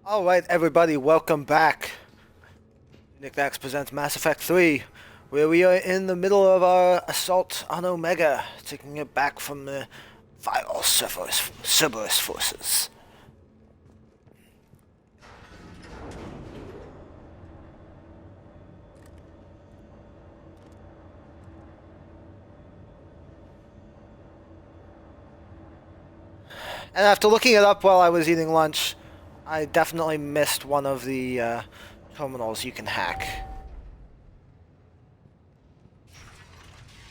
Alright everybody, welcome back. Nack presents Mass Effect 3, where we are in the middle of our assault on Omega, taking it back from the vile Cerberus forces. And after looking it up while I was eating lunch, I definitely missed one of the terminals you can hack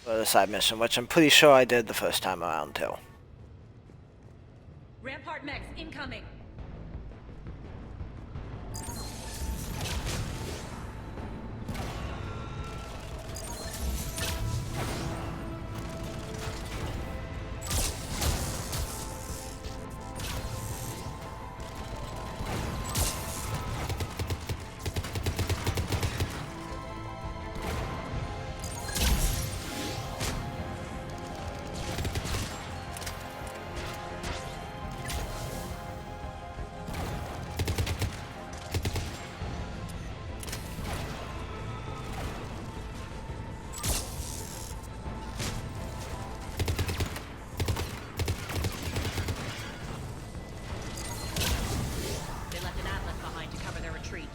for the side mission, which I'm pretty sure I did the first time around too. Rampart mechs incoming. They left an atlas behind to cover their retreat.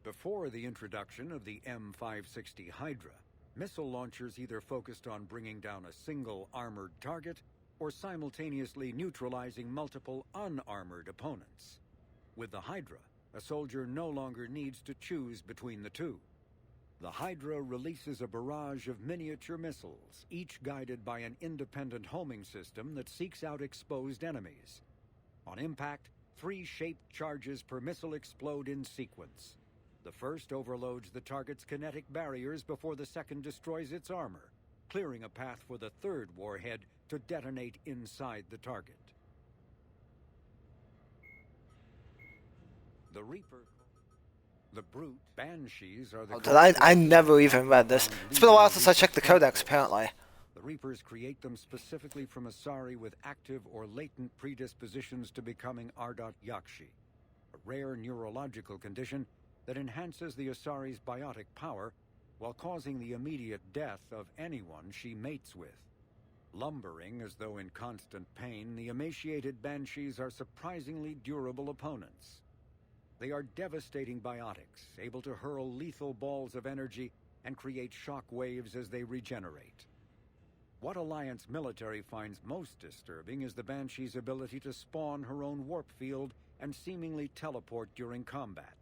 Before the introduction of the M560 Hydra, missile launchers either focused on bringing down a single armored target or simultaneously neutralizing multiple unarmored opponents. With the Hydra, a soldier no longer needs to choose between the two. The Hydra releases a barrage of miniature missiles, each guided by an independent homing system that seeks out exposed enemies. On impact, 3 shaped charges per missile explode in sequence. The first overloads the target's kinetic barriers before the second destroys its armor, clearing a path for the third warhead to detonate inside the target. The Reaper... The brute Banshees are the... I never even read this. It's been a while since I checked the codex, apparently. The Reapers create them specifically from Asari with active or latent predispositions to becoming Ardot Yakshi, a rare neurological condition that enhances the Asari's biotic power while causing the immediate death of anyone she mates with. Lumbering as though in constant pain, the emaciated Banshees are surprisingly durable opponents. They are devastating biotics, able to hurl lethal balls of energy and create shock waves as they regenerate. What Alliance military finds most disturbing is the Banshee's ability to spawn her own warp field and seemingly teleport during combat.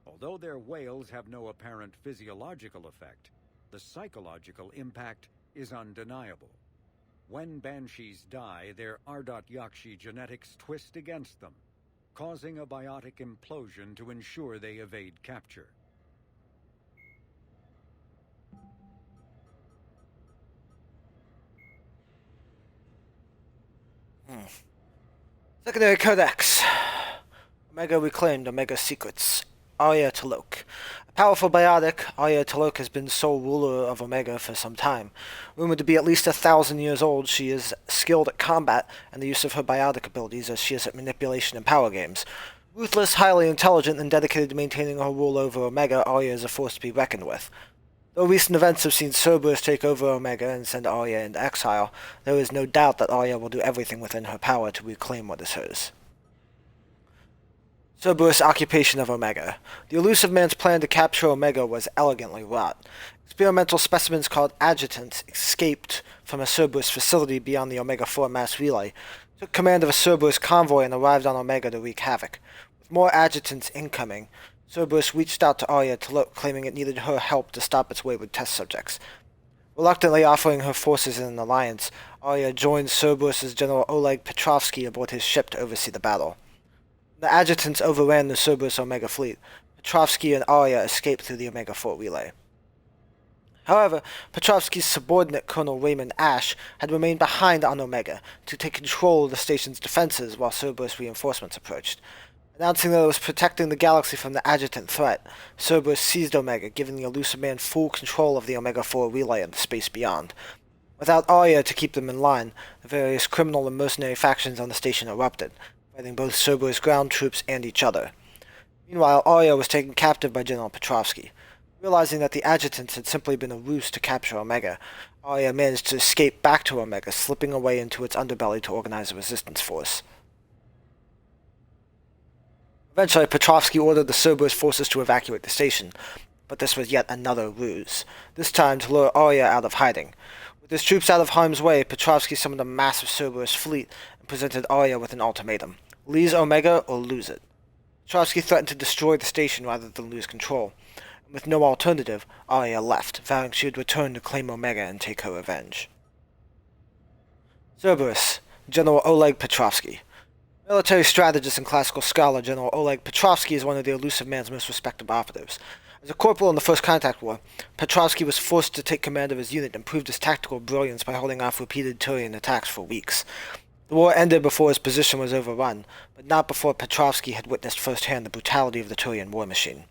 Although their wails have no apparent physiological effect, the psychological impact is undeniable. When Banshees die, their Ardot Yakshi genetics twist against them, causing a biotic implosion to ensure they evade capture. Secondary Codex. Omega reclaimed, Omega secrets. Arya T'Loak. A powerful biotic, Arya T'Loak has been sole ruler of Omega for some time. Rumored to be at least 1,000 years old, she is skilled at combat and the use of her biotic abilities as she is at manipulation and power games. Ruthless, highly intelligent, and dedicated to maintaining her rule over Omega, Arya is a force to be reckoned with. Though recent events have seen Cerberus take over Omega and send Arya into exile, there is no doubt that Arya will do everything within her power to reclaim what is hers. Cerberus' occupation of Omega. The elusive man's plan to capture Omega was elegantly wrought. Experimental specimens called adjutants escaped from a Cerberus facility beyond the Omega-4 mass relay, took command of a Cerberus convoy and arrived on Omega to wreak havoc. With more adjutants incoming, Cerberus reached out to Arya T'Loak, claiming it needed her help to stop its wayward test subjects. Reluctantly offering her forces in an alliance, Arya joined Cerberus's General Oleg Petrovsky aboard his ship to oversee the battle. The adjutants overran the Cerberus Omega fleet. Petrovsky and Arya escaped through the Omega-4 relay. However, Petrovsky's subordinate Colonel Raymond Ash had remained behind on Omega to take control of the station's defenses while Cerberus reinforcements approached. Announcing that it was protecting the galaxy from the adjutant threat, Cerberus seized Omega, giving the elusive man full control of the Omega-4 relay and the space beyond. Without Arya to keep them in line, the various criminal and mercenary factions on the station erupted, fighting both Cerberus ground troops and each other. Meanwhile, Arya was taken captive by General Petrovsky. Realizing that the adjutants had simply been a ruse to capture Omega, Arya managed to escape back to Omega, slipping away into its underbelly to organize a resistance force. Eventually, Petrovsky ordered the Cerberus forces to evacuate the station, but this was yet another ruse, this time to lure Arya out of hiding. With his troops out of harm's way, Petrovsky summoned a massive Cerberus fleet and presented Arya with an ultimatum: leave Omega or lose it. Petrovsky threatened to destroy the station rather than lose control, and with no alternative, Arya left, vowing she would return to claim Omega and take her revenge. Cerberus, General Oleg Petrovsky. Military strategist and classical scholar General Oleg Petrovsky is one of the elusive man's most respected operatives. As a corporal in the First Contact War, Petrovsky was forced to take command of his unit and proved his tactical brilliance by holding off repeated Turian attacks for weeks. The war ended before his position was overrun, but not before Petrovsky had witnessed firsthand the brutality of the Turian war machine.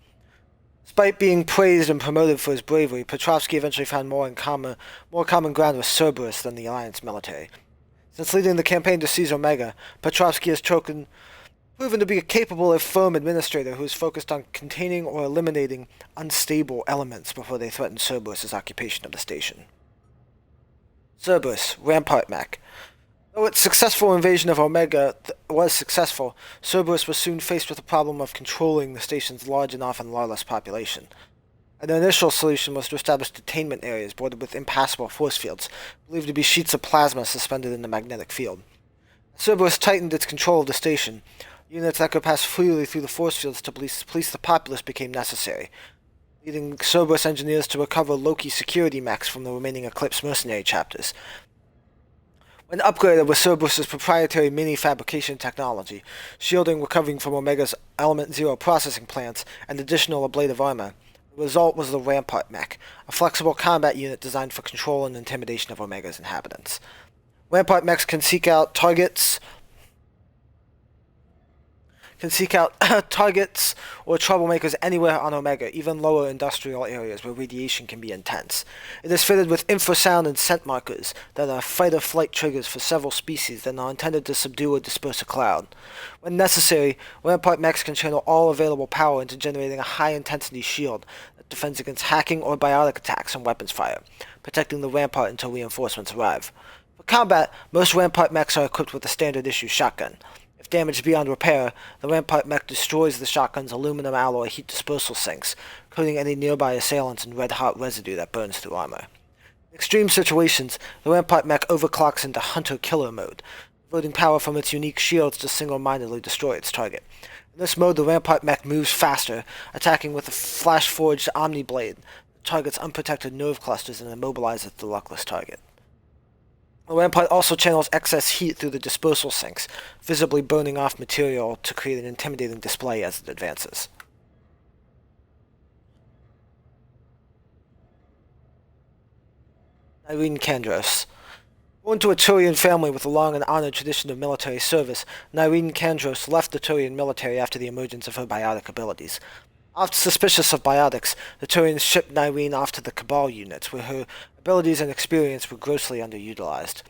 Despite being praised and promoted for his bravery, Petrovsky eventually found more common ground with Cerberus than the Alliance military. Since leading the campaign to seize Omega, Petrovsky has proven to be a capable if firm administrator who is focused on containing or eliminating unstable elements before they threaten Cerberus' occupation of the station. Cerberus, Rampart Mech. Though its successful invasion of Omega was successful, Cerberus was soon faced with the problem of controlling the station's large and often lawless population. An initial solution was to establish detainment areas bordered with impassable force fields, believed to be sheets of plasma suspended in the magnetic field. As Cerberus tightened its control of the station, units that could pass freely through the force fields to police the populace became necessary, leading Cerberus engineers to recover Loki security mechs from the remaining Eclipse mercenary chapters. When upgraded with Cerberus' proprietary mini-fabrication technology, shielding recovering from Omega's Element Zero processing plants, and additional ablative armor, the result was the Rampart Mech, a flexible combat unit designed for control and intimidation of Omega's inhabitants. Rampart Mechs can seek out targets or troublemakers anywhere on Omega, even lower industrial areas where radiation can be intense. It is fitted with infrasound and scent markers that are fight-or-flight triggers for several species that are intended to subdue or disperse a cloud. When necessary, Rampart Mechs can channel all available power into generating a high-intensity shield that defends against hacking or biotic attacks and weapons fire, protecting the Rampart until reinforcements arrive. For combat, most Rampart Mechs are equipped with a standard-issue shotgun. If damaged beyond repair, the Rampart Mech destroys the shotgun's aluminum alloy heat dispersal sinks, coating any nearby assailants in red-hot residue that burns through armor. In extreme situations, the Rampart Mech overclocks into hunter-killer mode, devoting power from its unique shields to single-mindedly destroy its target. In this mode, the Rampart Mech moves faster, attacking with a flash-forged Omni Blade that targets unprotected nerve clusters and immobilizes the luckless target. The Rampart also channels excess heat through the dispersal sinks, visibly burning off material to create an intimidating display as it advances. Irene Kandros. Born to a Turian family with a long and honored tradition of military service, Irene Kandros left the Turian military after the emergence of her biotic abilities. Oft suspicious of biotics, the Turians shipped Irene off to the Cabal units, where her abilities and experience were grossly underutilized.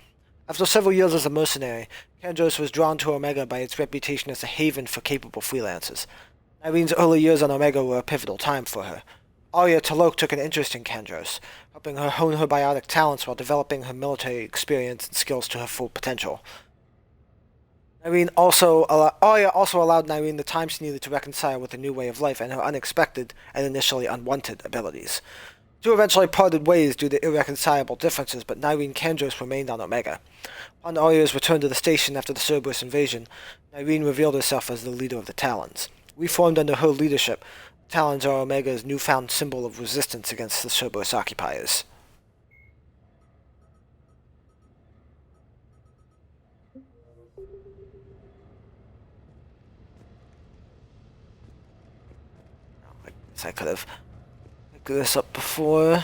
After several years as a mercenary, Kandros was drawn to Omega by its reputation as a haven for capable freelancers. Irene's early years on Omega were a pivotal time for her. Arya T'Loak took an interest in Kandros, helping her hone her biotic talents while developing her military experience and skills to her full potential. Arya also allowed Nyreen the time she needed to reconcile with the new way of life and her unexpected and initially unwanted abilities. The two eventually parted ways due to irreconcilable differences, but Nyreen Kandros remained on Omega. Upon Arya's return to the station after the Cerberus invasion, Nyreen revealed herself as the leader of the Talons. Reformed under her leadership, the Talons are Omega's newfound symbol of resistance against the Cerberus occupiers. I guess I could have picked this up before.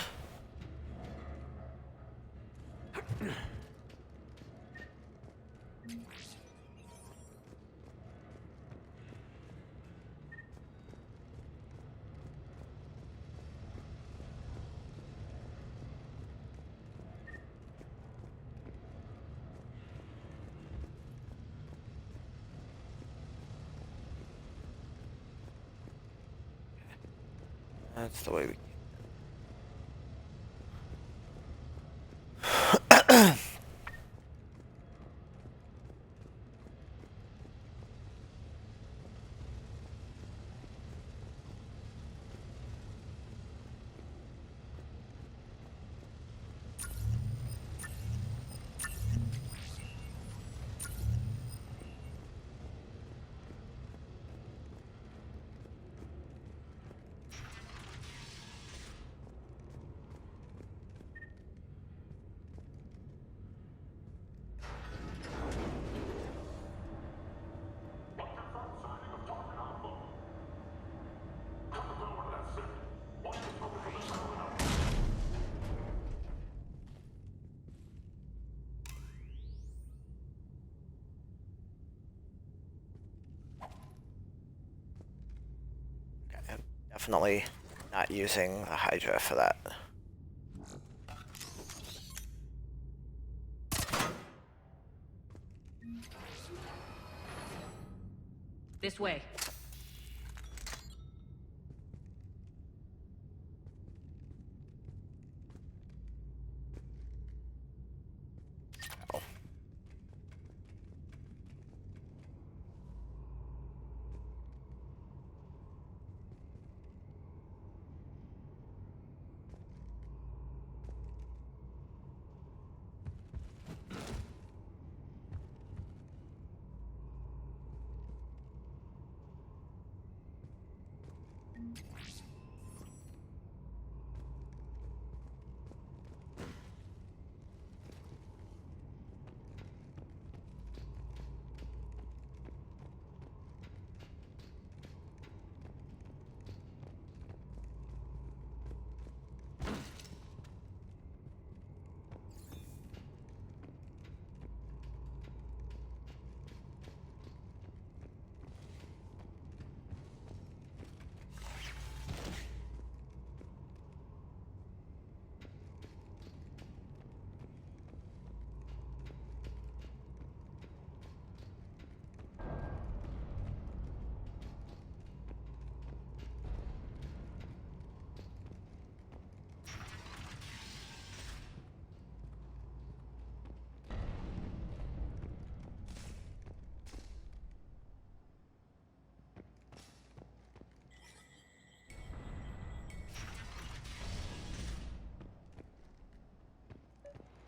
That's the way we... Definitely not using a Hydra for that. This way.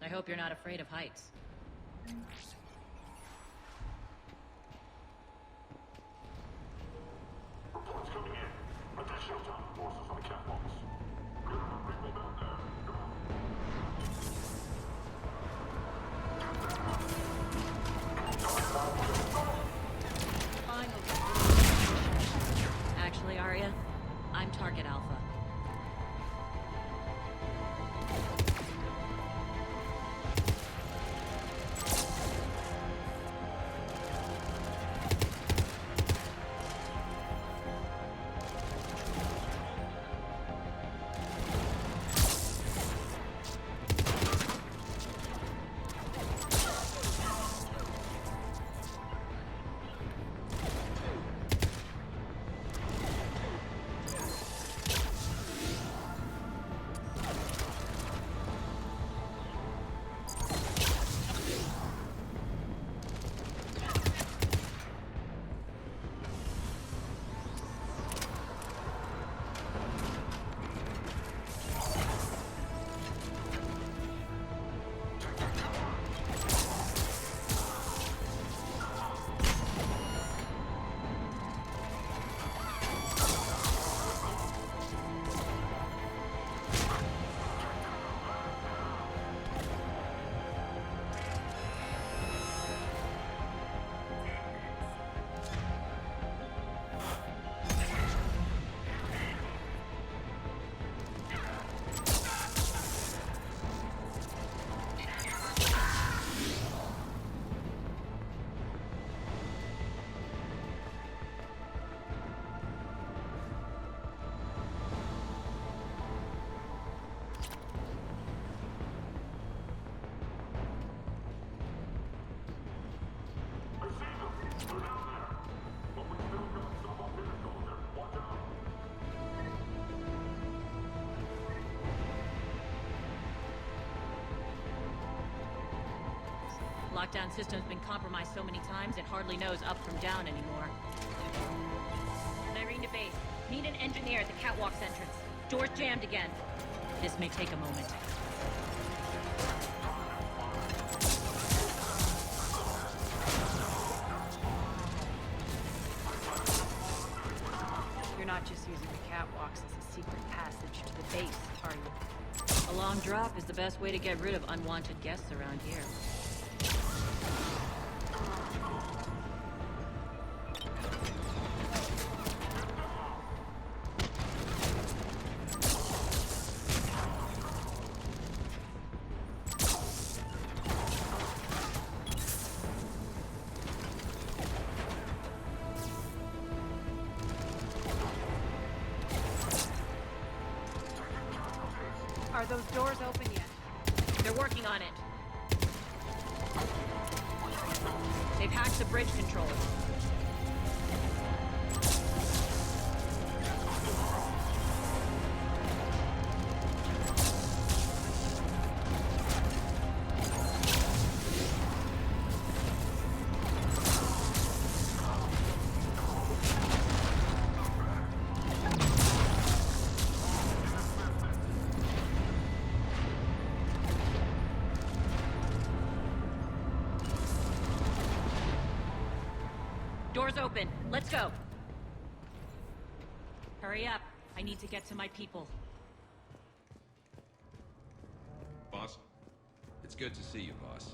I hope you're not afraid of heights. Reports coming in. Additional time forces on the catwalks. Good people down there. Finally. Actually, Arya, I'm target Alpha. Lockdown system's been compromised so many times it hardly knows up from down anymore. Irene to base. Need an engineer at the catwalk's entrance. Door's jammed again. This may take a moment. You're not just using the catwalks as a secret passage to the base, are you? A long drop is the best way to get rid of unwanted guests around here. Are those doors open yet? They're working on it. They've hacked the bridge controls. Doors open. Let's go. Hurry up. I need to get to my people. Boss? It's good to see you, boss.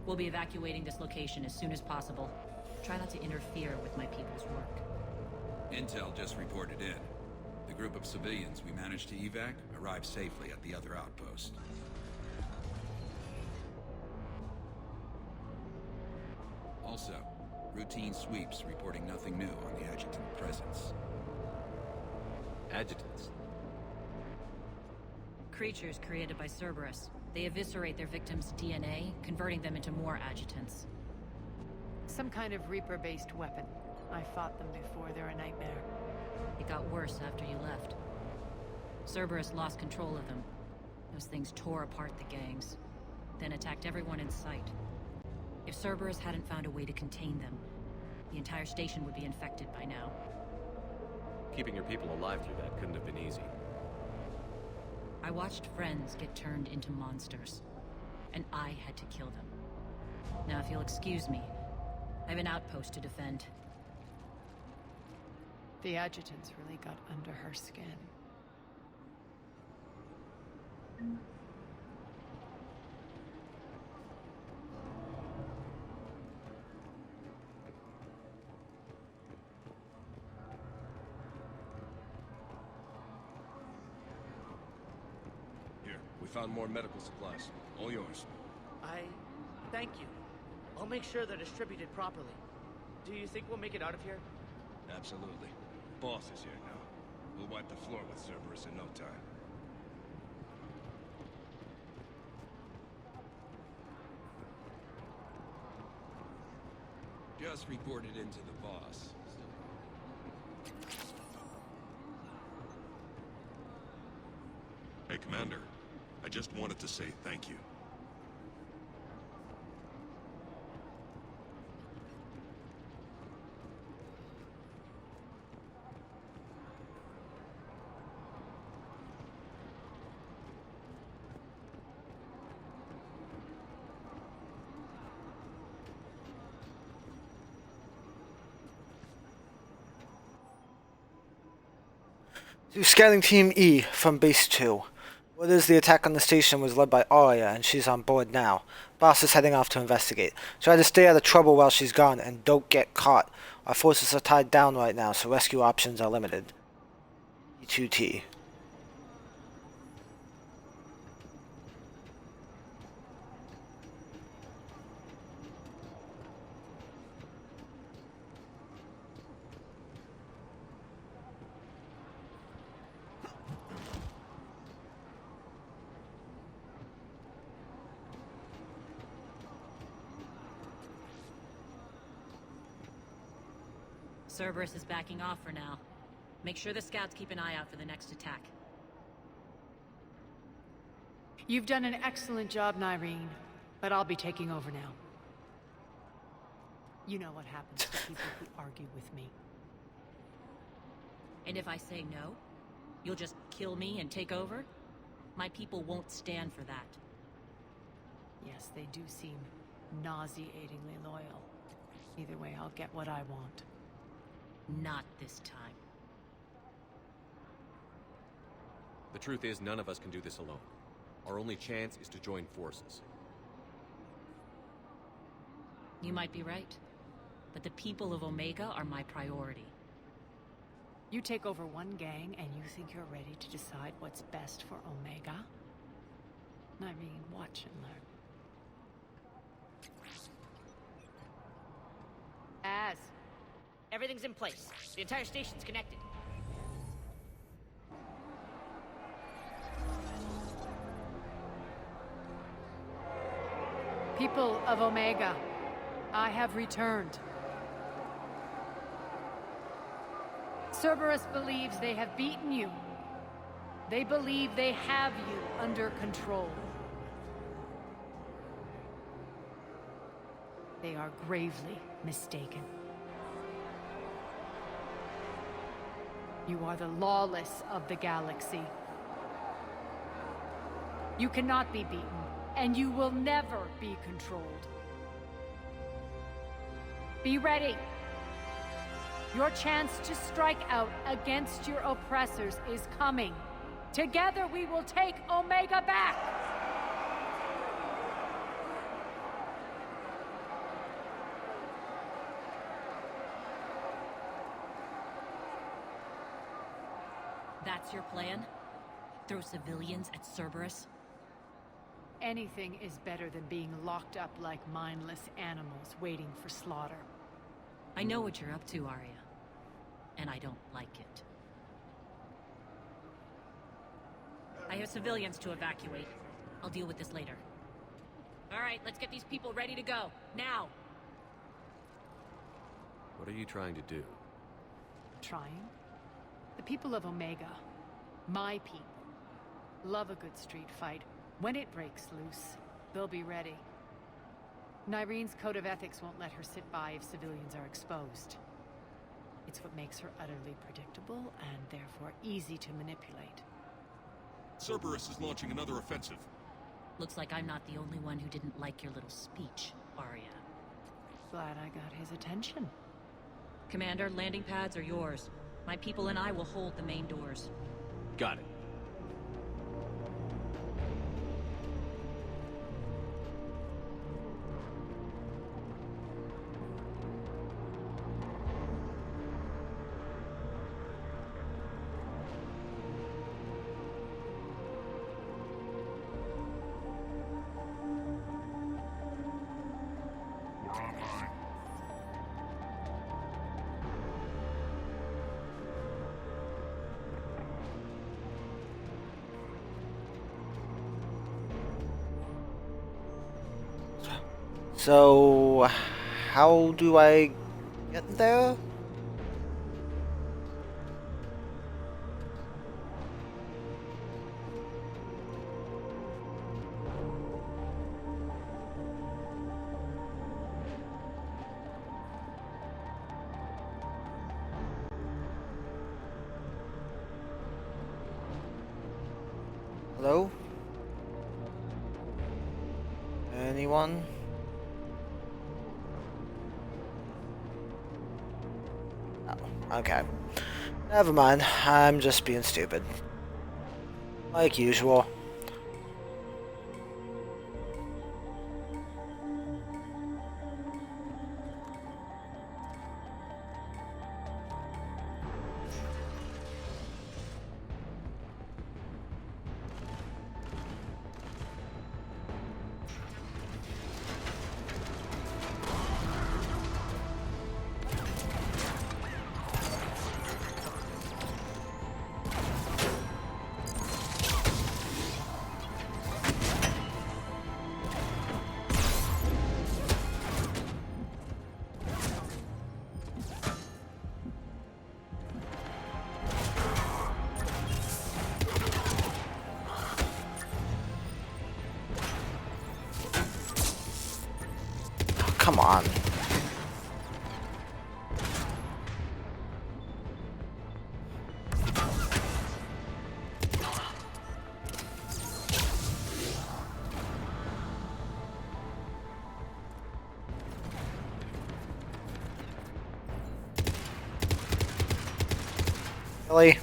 We'll be evacuating this location as soon as possible. Try not to interfere with my people's work. Intel just reported in. The group of civilians we managed to evac arrived safely at the other outpost. Also, routine sweeps reporting nothing new on the adjutant presence. Adjutants? Creatures created by Cerberus. They eviscerate their victims' DNA, converting them into more adjutants. Some kind of Reaper-based weapon. I fought them before, they're a nightmare. It got worse after you left. Cerberus lost control of them. Those things tore apart the gangs, then attacked everyone in sight. If Cerberus hadn't found a way to contain them, the entire station would be infected by now. Keeping your people alive through that couldn't have been easy. I watched friends get turned into monsters, and I had to kill them. Now, if you'll excuse me, I have an outpost to defend. The adjutants really got under her skin. Here, we found more medical supplies. All yours. Thank you. I'll make sure they're distributed properly. Do you think we'll make it out of here? Absolutely. Boss is here now. We'll wipe the floor with Cerberus in no time. Just reported into the boss. Hey, Commander. I just wanted to say thank you. To Scanning Team E from Base 2. What is the attack on the station was led by Arya, and she's on board now. Boss is heading off to investigate. Try to stay out of trouble while she's gone, and don't get caught. Our forces are tied down right now, so rescue options are limited. E2T. Cerberus is backing off for now. Make sure the scouts keep an eye out for the next attack. You've done an excellent job, Nyreen, but I'll be taking over now. You know what happens to people who argue with me. And if I say no, you'll just kill me and take over? My people won't stand for that. Yes, they do seem nauseatingly loyal. Either way, I'll get what I want. Not this time. The truth is, none of us can do this alone. Our only chance is to join forces. You might be right, but the people of Omega are my priority. You take over one gang and you think you're ready to decide what's best for Omega? Nyreen, watch and learn. As. Everything's in place. The entire station's connected. People of Omega, I have returned. Cerberus believes they have beaten you. They believe they have you under control. They are gravely mistaken. You are the lawless of the galaxy. You cannot be beaten, and you will never be controlled. Be ready. Your chance to strike out against your oppressors is coming. Together we will take Omega back! That's your plan? Throw civilians at Cerberus? Anything is better than being locked up like mindless animals waiting for slaughter. I know what you're up to, Arya. And I don't like it. I have civilians to evacuate. I'll deal with this later. Alright, let's get these people ready to go. Now! What are you trying to do? Trying? The people of Omega, my people, love a good street fight. When it breaks loose, they'll be ready. Nyreen's code of ethics won't let her sit by if civilians are exposed. It's what makes her utterly predictable and therefore easy to manipulate. Cerberus is launching another offensive. Looks like I'm not the only one who didn't like your little speech, Arya. Glad I got his attention. Commander, landing pads are yours. My people and I will hold the main doors. Got it. We're online. So, how do I get there? Hello? Anyone? Oh, okay. Never mind. I'm just being stupid. Like usual. come on. Really?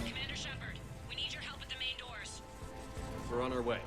Commander Shepard, we need your help at the main doors. We're on our way.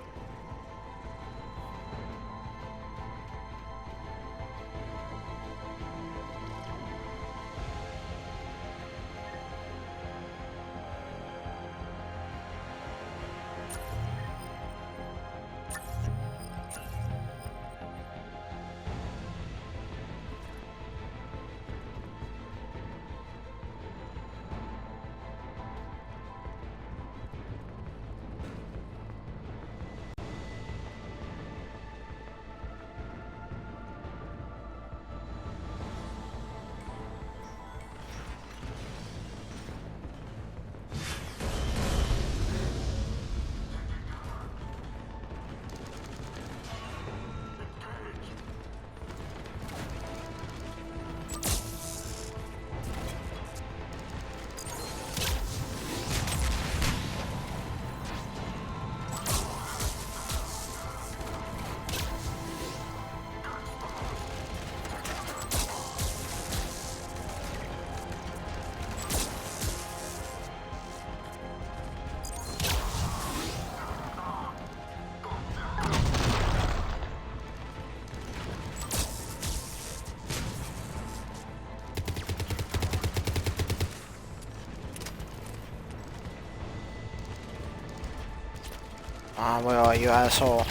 Where are you, asshole?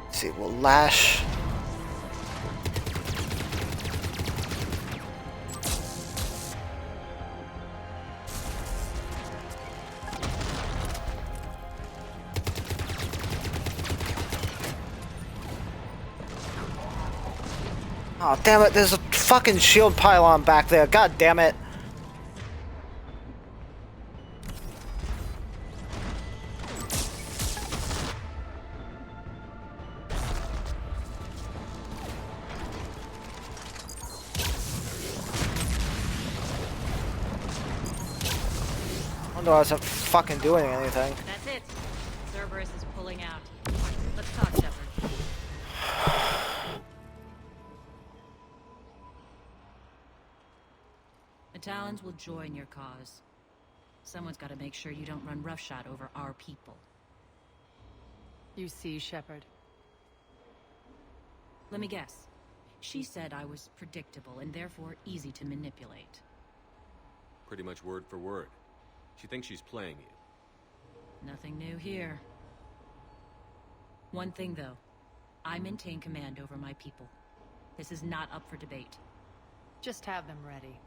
Let's see, we'll lash. Oh, damn it, there's a fucking shield pylon back there. God damn it. Wonder why I wasn't fucking doing anything. That's it. Cerberus is pulling out. Let's talk, Shepard. The Talons will join your cause. Someone's got to make sure you don't run roughshod over our people. You see, Shepard. Let me guess. She said I was predictable and therefore easy to manipulate. Pretty much word for word. She thinks she's playing you. Nothing new here. One thing, though. I maintain command over my people. This is not up for debate. Just have them ready.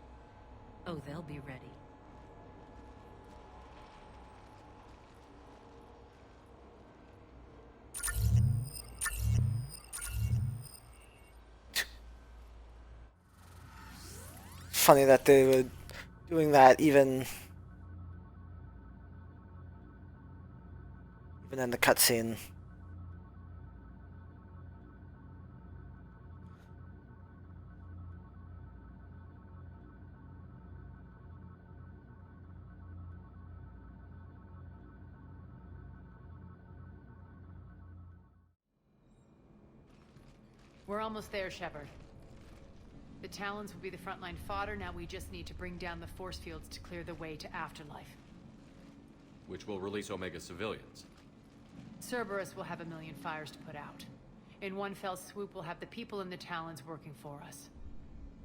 Oh, they'll be ready. funny that they were doing that even in the cutscene. We're almost there, Shepard. The Talons will be the frontline fodder, now we just need to bring down the force fields to clear the way to Afterlife. Which will release Omega civilians. Cerberus will have a million fires to put out. In one fell swoop, we'll have the people in the Talons working for us.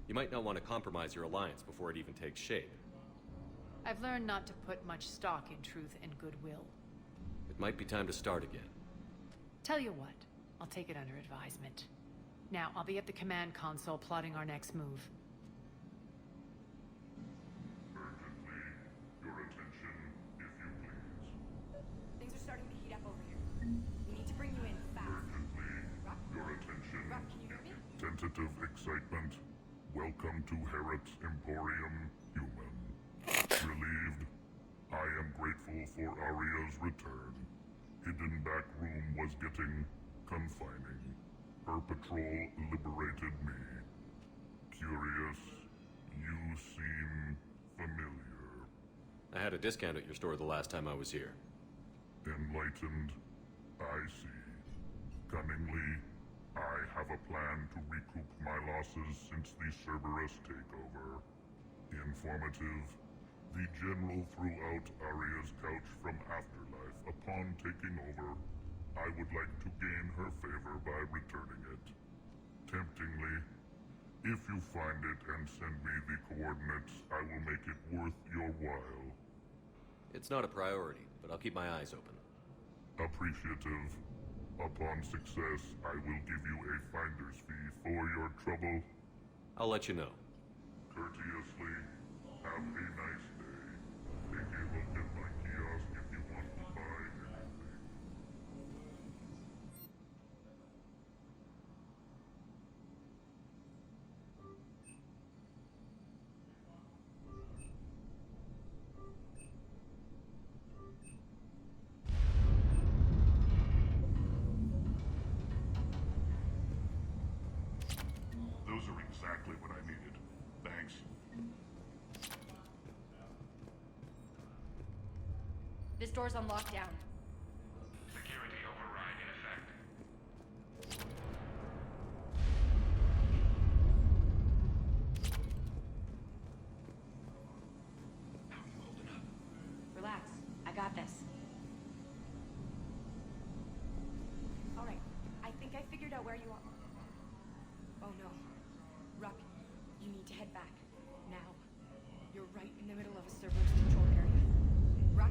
You might not want to compromise your alliance before it even takes shape. I've learned not to put much stock in truth and goodwill. It might be time to start again. Tell you what, I'll take it under advisement. Now, I'll be at the command console plotting our next move. Urgently, your attention, if you please. Things are starting to heat up over here. We need to bring you in fast. Urgently, Rock? your attention. Rock, can you hear me? Tentative excitement. Welcome to Harrot's Emporium, human. Relieved, I am grateful for Aria's return. Hidden back room was getting confining. Her patrol liberated me. Curious, you seem familiar. I had a discount at your store the last time I was here. Enlightened, I see. Cunningly, I have a plan to recoup my losses since the Cerberus takeover. Informative, the General threw out Aria's couch from Afterlife upon taking over. I would like to gain her favor by returning it. Temptingly, if you find it and send me the coordinates, I will make it worth your while. It's not a priority, but I'll keep my eyes open. Appreciative. Upon success, I will give you a finder's fee for your trouble. I'll let you know. Courteously, have a nice day. Take a look at my kiosk if you want to buy anything. Those are exactly what I needed. Thanks. This door's on lockdown. Security override in effect. Relax. I got this. All right. I think I figured out where you are. Oh no. Ruck, you need to head back. Now. You're right in the middle of a Cerberus control area. Ruck,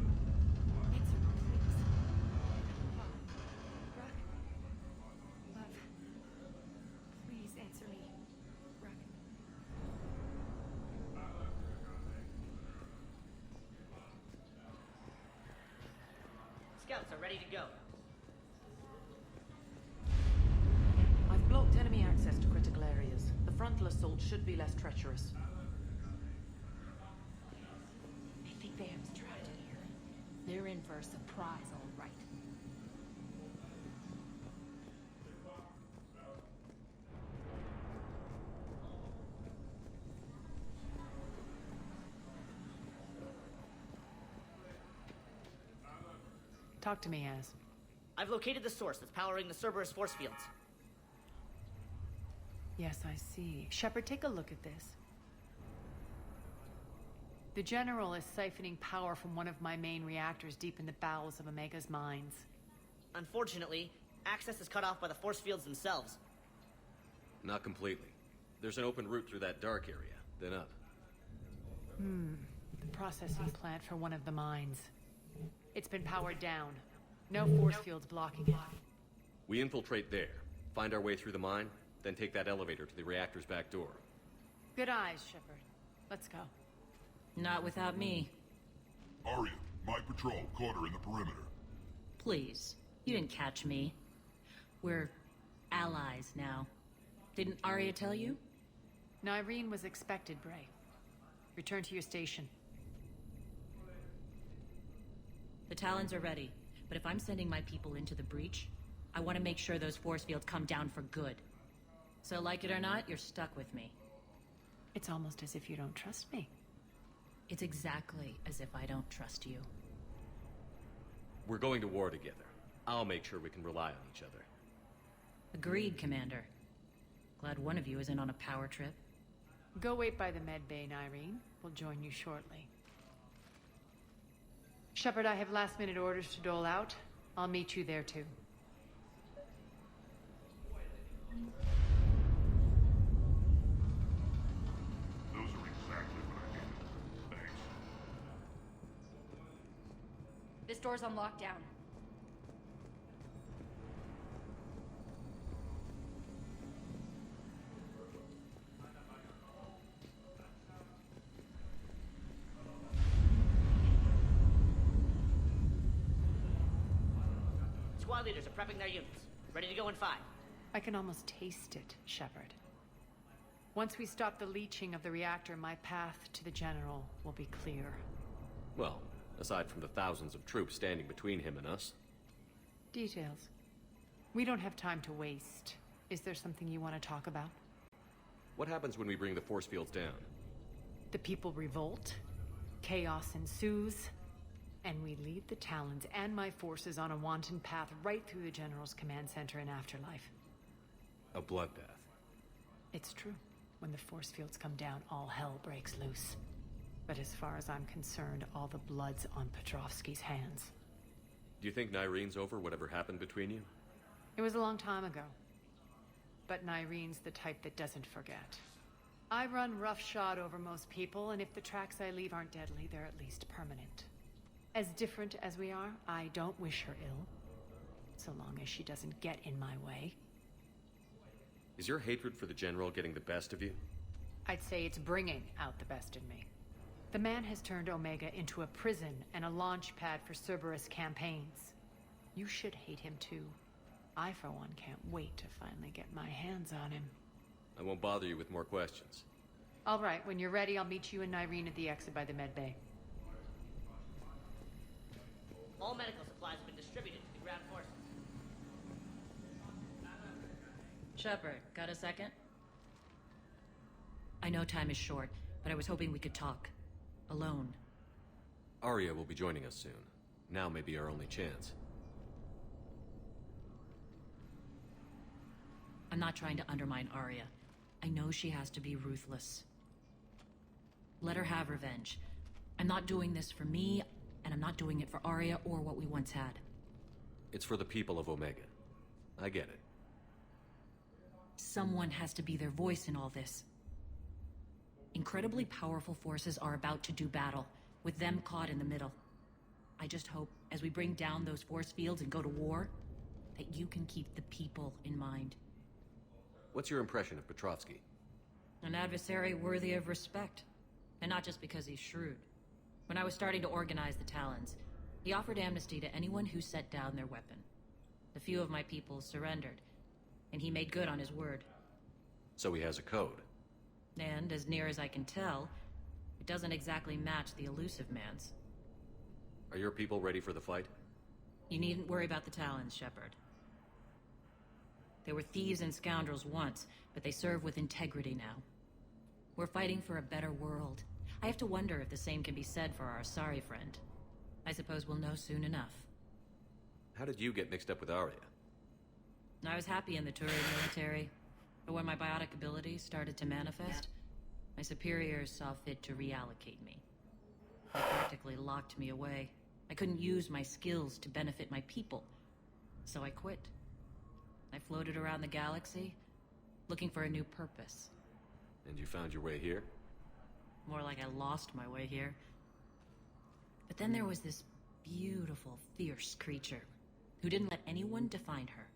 answer me, please. Come on. Ruck. Love. Please answer me. Ruck. Scouts are ready to go. I've blocked enemy access to critical areas. The frontal assault should be less treacherous. I think they have us trapped in here. They're in for a surprise, all right. Talk to me, Az. I've located the source that's powering the Cerberus force fields. Yes, I see. Shepard, take a look at this. The General is siphoning power from one of my main reactors deep in the bowels of Omega's mines. Unfortunately, access is cut off by the force fields themselves. Not completely. There's an open route through that dark area, then up. The processing plant for one of the mines. It's been powered down. No force fields blocking it. We infiltrate there, find our way through the mine, then take that elevator to the reactor's back door. Good eyes, Shepard. Let's go. Not without me. Aria, my patrol caught her in the perimeter. Please. You didn't catch me. We're allies now. Didn't Arya tell you? Nyreen was expected, Bray. Return to your station. The Talons are ready, but if I'm sending my people into the breach, I want to make sure those force fields come down for good. So like it or not, you're stuck with me. It's almost as if you don't trust me. It's exactly as if I don't trust you. We're going to war together. I'll make sure we can rely on each other. Agreed, Commander. Glad one of you isn't on a power trip. Go wait by the med bay, Irene. We'll join you shortly. Shepard, I have last-minute orders to dole out. I'll meet you there, too. Those are exactly what I needed. Thanks. This door's on lockdown. Squad leaders are prepping their units. Ready to go in 5. I can almost taste it, Shepard. Once we stop the leaching of the reactor, my path to the General will be clear. Well, aside from the thousands of troops standing between him and us. Details. We don't have time to waste. Is there something you want to talk about? What happens when we bring the force fields down? The people revolt, chaos ensues, and we lead the Talons and my forces on a wanton path right through the General's command center and afterlife. A bloodbath. It's true. When the force fields come down, all hell breaks loose. But as far as I'm concerned, all the blood's on Petrovsky's hands. Do you think Nyrene's over whatever happened between you? It was a long time ago. But Nyrene's the type that doesn't forget. I run roughshod over most people, and if the tracks I leave aren't deadly, they're at least permanent. As different as we are, I don't wish her ill. So long as she doesn't get in my way. Is your hatred for the General getting the best of you? I'd say it's bringing out the best in me. The man has turned Omega into a prison and a launch pad for Cerberus campaigns. You should hate him too. I, for one, can't wait to finally get my hands on him. I won't bother you with more questions. All right, when you're ready, I'll meet you and Nyrene at the exit by the med bay. All medical supplies have been distributed to the ground forces. Shepard, got a second? I know time is short, but I was hoping we could talk. Alone. Arya will be joining us soon. Now may be our only chance. I'm not trying to undermine Arya. I know she has to be ruthless. Let her have revenge. I'm not doing this for me, and I'm not doing it for Arya or what we once had. It's for the people of Omega. I get it. Someone has to be their voice in all this. Incredibly powerful forces are about to do battle, with them caught in the middle. I just hope, as we bring down those force fields and go to war, that you can keep the people in mind. What's your impression of Petrovsky? An adversary worthy of respect. And not just because he's shrewd. When I was starting to organize the Talons, he offered amnesty to anyone who set down their weapon. A few of my people surrendered, and he made good on his word. So he has a code. And, as near as I can tell, it doesn't exactly match the elusive man's. Are your people ready for the fight? You needn't worry about the Talons, Shepard. They were thieves and scoundrels once, but they serve with integrity now. We're fighting for a better world. I have to wonder if the same can be said for our Asari friend. I suppose we'll know soon enough. How did you get mixed up with Arya? I was happy in the Turi military, but when my biotic abilities started to manifest, my superiors saw fit to reallocate me. They practically locked me away. I couldn't use my skills to benefit my people, so I quit. I floated around the galaxy, looking for a new purpose. And you found your way here? More like I lost my way here. But then there was this beautiful, fierce creature who didn't let anyone define her.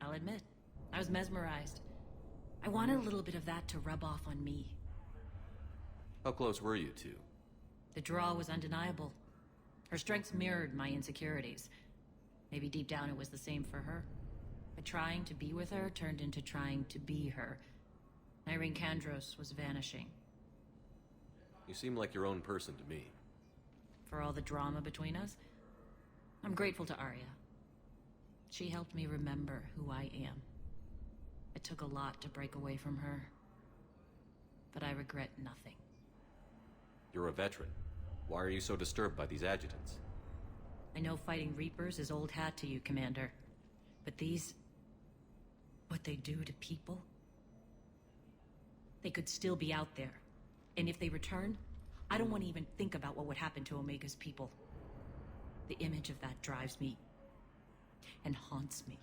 I'll admit, I was mesmerized. I wanted a little bit of that to rub off on me. How close were you two? The draw was undeniable. Her strengths mirrored my insecurities. Maybe deep down it was the same for her. But trying to be with her turned into trying to be her. Irene Kandros was vanishing. You seem like your own person to me. For all the drama between us, I'm grateful to Arya. She helped me remember who I am. It took a lot to break away from her, but I regret nothing. You're a veteran. Why are you so disturbed by these adjutants? I know fighting Reapers is old hat to you, Commander. But these... what they do to people? They could still be out there. And if they return, I don't want to even think about what would happen to Omega's people. The image of that drives me... and haunts me.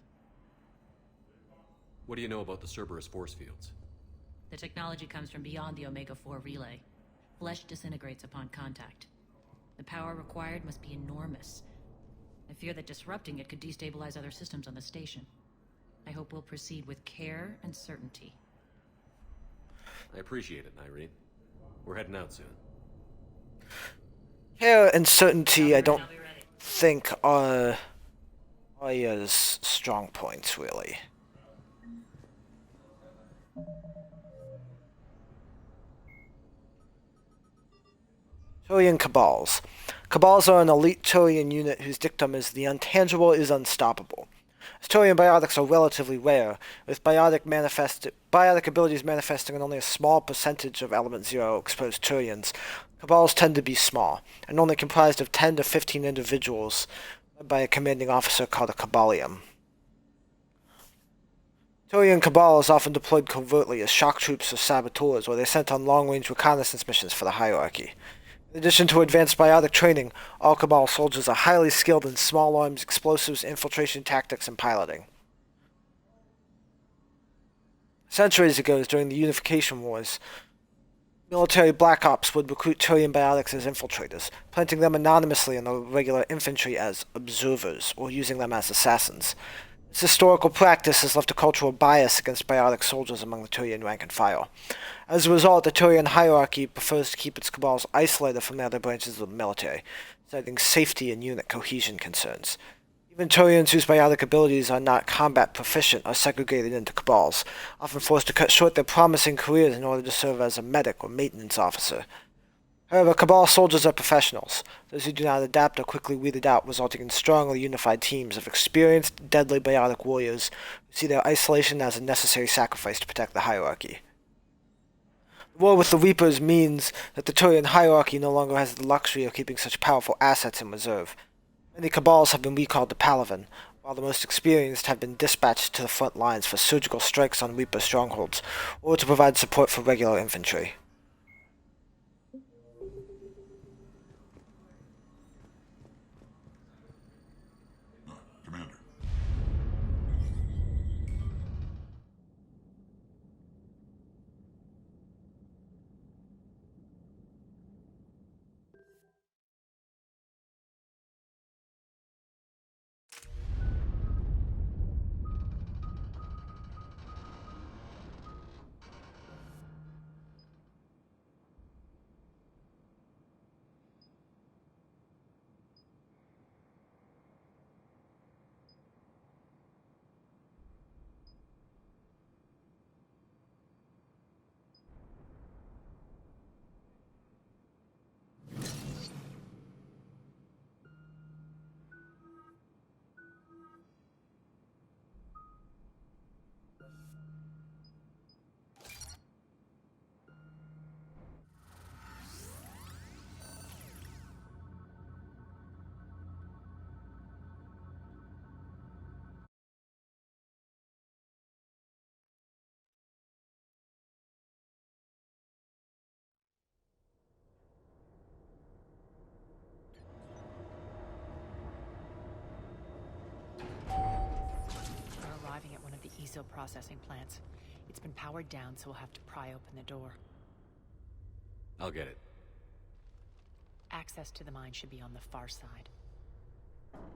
What do you know about the Cerberus force fields? The technology comes from beyond the Omega-4 relay. Flesh disintegrates upon contact. The power required must be enormous. I fear that disrupting it could destabilize other systems on the station. I hope we'll proceed with care and certainty. I appreciate it, Irene. We're heading out soon. Care and certainty, I don't think are Arya's strong points, really. Turian Cabals. Cabals are an elite Turian unit whose dictum is the intangible is unstoppable. As Turian biotics are relatively rare, with biotic abilities manifesting in only a small percentage of Element Zero exposed Turians, Cabals tend to be small, and only comprised of 10 to 15 individuals, led by a commanding officer called a Cabalium. Turian Cabal is often deployed covertly as shock troops or saboteurs, or they're sent on long-range reconnaissance missions for the hierarchy. In addition to advanced biotic training, all Cabal soldiers are highly skilled in small arms, explosives, infiltration tactics, and piloting. Centuries ago, during the Unification Wars, military black ops would recruit Turian biotics as infiltrators, planting them anonymously in the regular infantry as observers, or using them as assassins. This historical practice has left a cultural bias against biotic soldiers among the Turian rank and file. As a result, the Turian hierarchy prefers to keep its cabals isolated from the other branches of the military, citing safety and unit cohesion concerns. Even Turians whose biotic abilities are not combat proficient are segregated into cabals, often forced to cut short their promising careers in order to serve as a medic or maintenance officer. However, Cabal soldiers are professionals. Those who do not adapt are quickly weeded out, resulting in strongly unified teams of experienced, deadly biotic warriors who see their isolation as a necessary sacrifice to protect the hierarchy. The war with the Reapers means that the Turian hierarchy no longer has the luxury of keeping such powerful assets in reserve. Many Cabals have been recalled to Palaven, while the most experienced have been dispatched to the front lines for surgical strikes on Reaper strongholds, or to provide support for regular infantry. Commander. We're arriving at one of the ESO processing plants. It's been powered down, so we'll have to pry open the door. I'll get it. Access to the mine should be on the far side.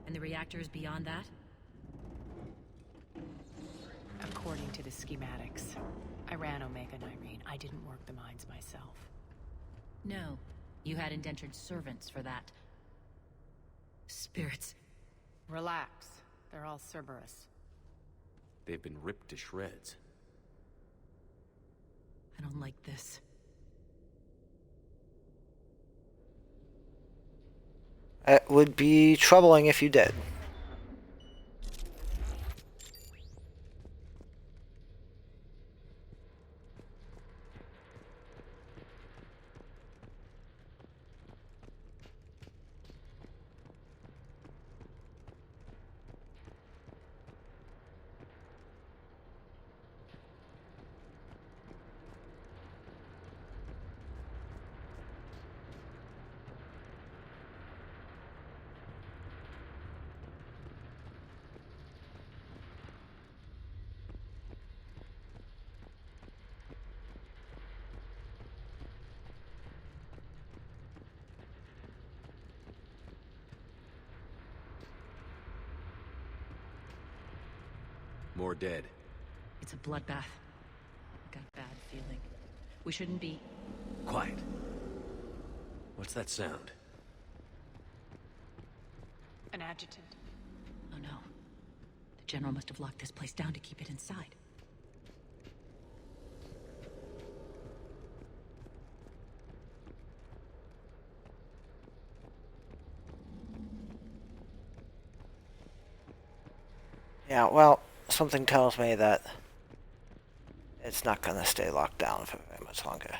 And the reactors beyond that? According to the schematics. I ran Omega and Irene. I didn't work the mines myself. No. You had indentured servants for that. Spirits. Relax. They're all Cerberus. They've been ripped to shreds. I don't like this. It would be troubling if you did. More dead. It's a bloodbath. I got a bad feeling. We shouldn't be... Quiet. What's that sound? An adjutant. Oh no. The General must have locked this place down to keep it inside. Yeah, well, something tells me that it's not gonna stay locked down for very much longer.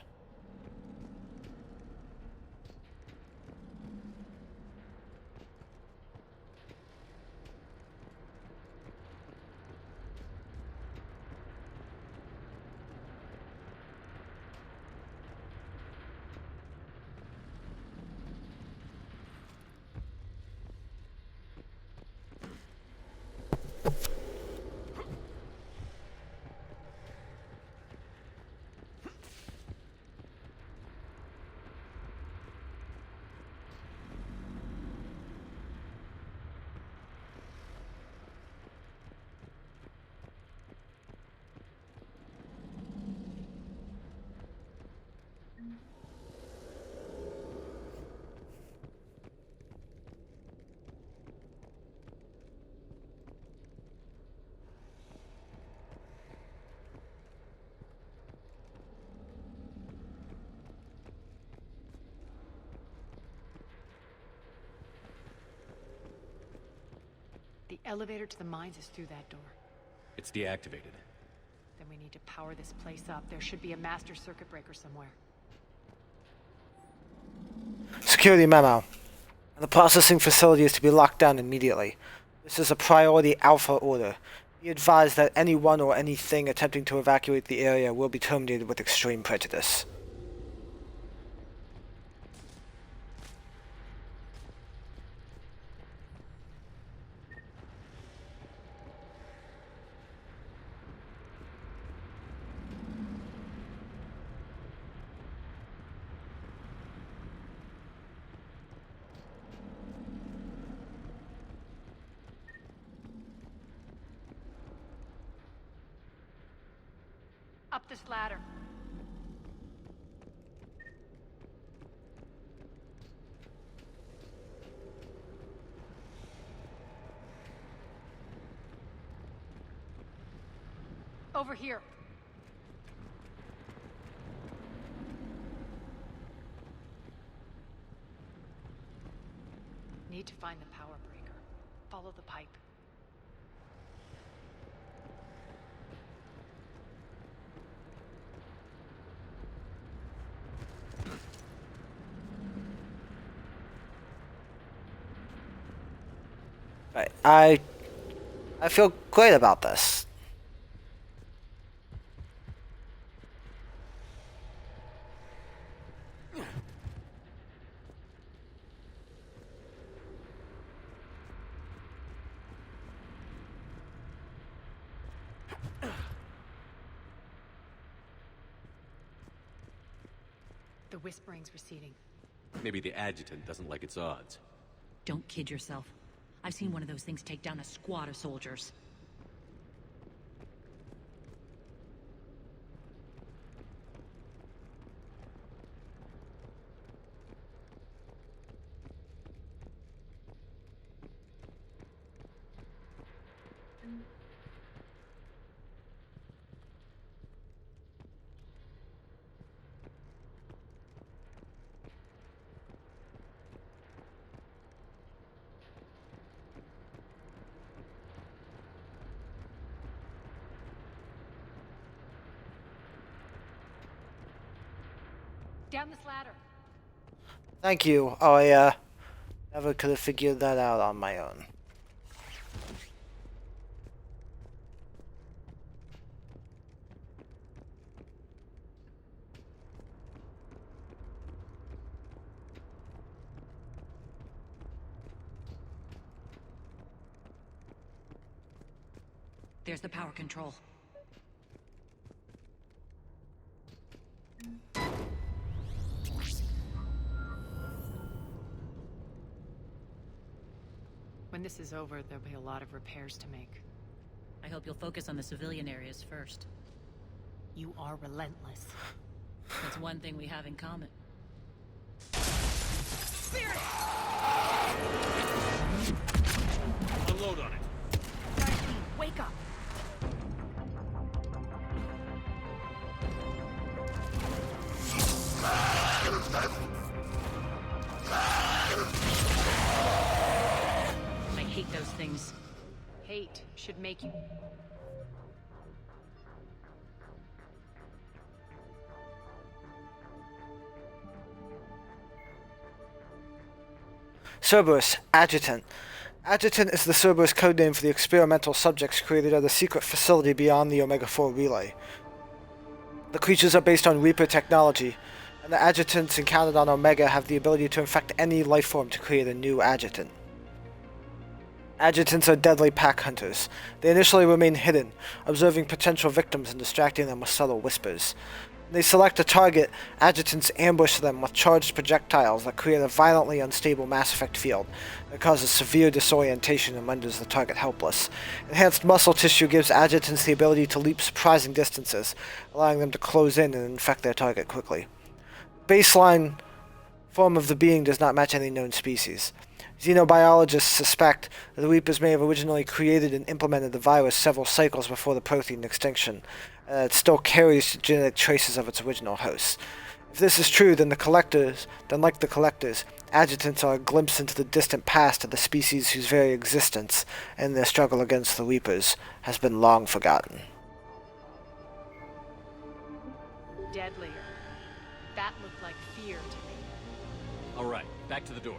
The elevator to the mines is through that door. It's deactivated. Then we need to power this place up. There should be a master circuit breaker somewhere. Security memo. The processing facility is to be locked down immediately. This is a priority Alpha order. Be advised that anyone or anything attempting to evacuate the area will be terminated with extreme prejudice. Up this ladder. Over here. Need to find the power breaker. Follow the pipe. Right, I feel great about this. The whispering's receding. Maybe the adjutant doesn't like its odds. Don't kid yourself. I've seen one of those things take down a squad of soldiers. Down this ladder. Thank you. Oh, I never could have figured that out on my own. There's the power control. When this is over, there'll be a lot of repairs to make. I hope you'll focus on the civilian areas first. You are relentless. That's one thing we have in common. Unload on it. Darlene, wake up! I hate those things. Hate should make you... Cerberus, Adjutant. Adjutant is the Cerberus codename for the experimental subjects created at a secret facility beyond the Omega-4 relay. The creatures are based on Reaper technology, and the adjutants encountered on Omega have the ability to infect any life form to create a new adjutant. Adjutants are deadly pack hunters. They initially remain hidden, observing potential victims and distracting them with subtle whispers. When they select a target, adjutants ambush them with charged projectiles that create a violently unstable mass effect field that causes severe disorientation and renders the target helpless. Enhanced muscle tissue gives adjutants the ability to leap surprising distances, allowing them to close in and infect their target quickly. Baseline form of the being does not match any known species. Xenobiologists suspect that the Reapers may have originally created and implemented the virus several cycles before the Prothean extinction, and it still carries genetic traces of its original hosts. If this is true, then like the Collectors, adjutants are a glimpse into the distant past of the species whose very existence and their struggle against the Reapers has been long forgotten. Deadlier. That looked like fear to me. All right, back to the door.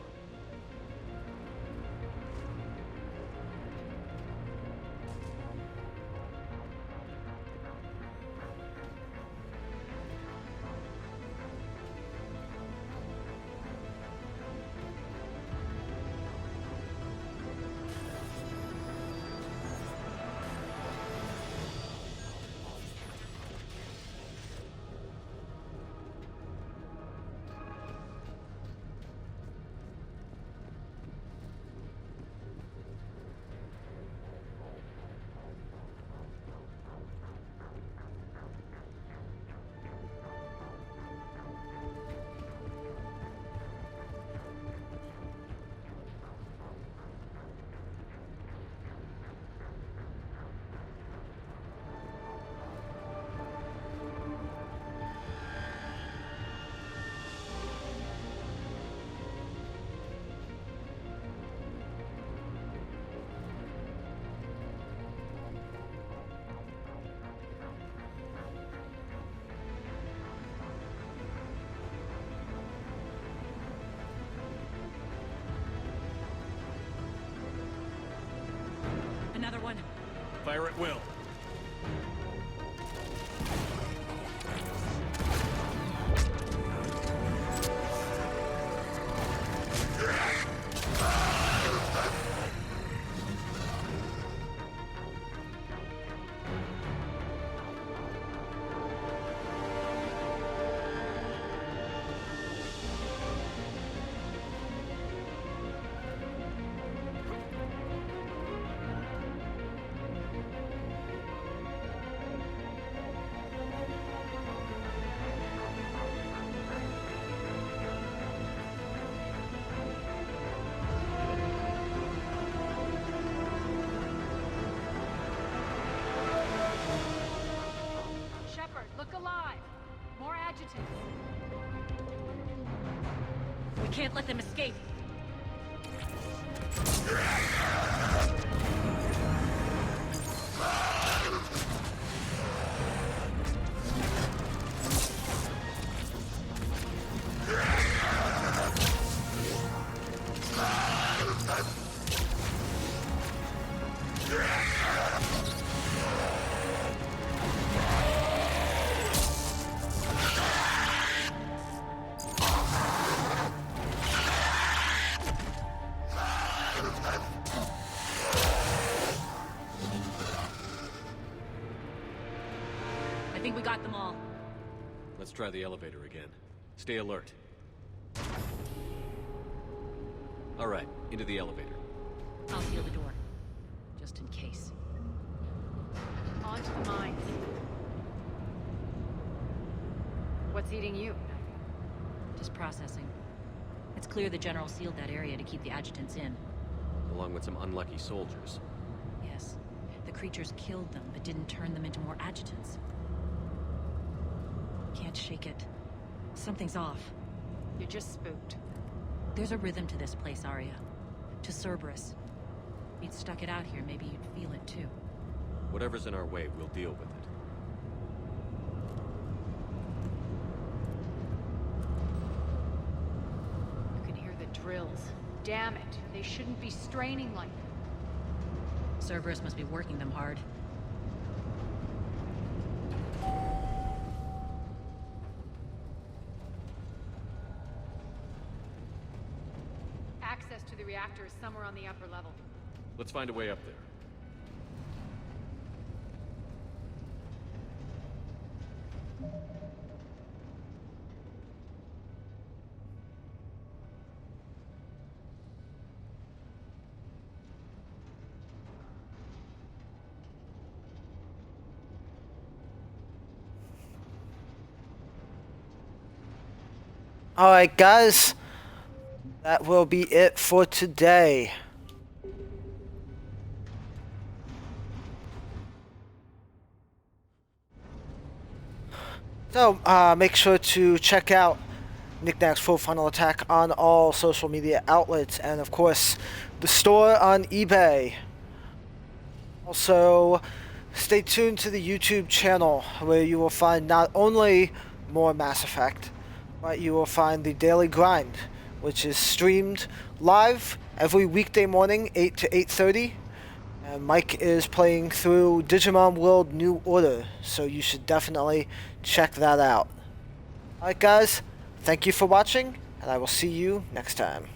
Another one. Fire at will. Shepard, look alive! More adjutants. We can't let them escape. I think we got them all. Let's try the elevator again. Stay alert. Alright, into the elevator. I'll seal the door. Just in case. On to the mines. What's eating you? Just processing. It's clear the General sealed that area to keep the adjutants in. Along with some unlucky soldiers. Yes. The creatures killed them, but didn't turn them into more adjutants. Can't shake it. Something's off. You're just spooked. There's a rhythm to this place, Arya. To Cerberus. If you'd stuck it out here, maybe you'd feel it too. Whatever's in our way, we'll deal with it. You can hear the drills. Damn it. They shouldn't be straining like that. Cerberus must be working them hard. Access to the reactor is somewhere on the upper level. Let's find a way up there. Alright, guys. That will be it for today. So, make sure to check out Nack's Full Frontal Attack on all social media outlets, and of course, the store on eBay. Also, stay tuned to the YouTube channel, where you will find not only more Mass Effect, but you will find the Daily Grind, which is streamed live every weekday morning, 8 to 8:30. And Mike is playing through Digimon World New Order, so you should definitely check that out. Alright guys, thank you for watching, and I will see you next time.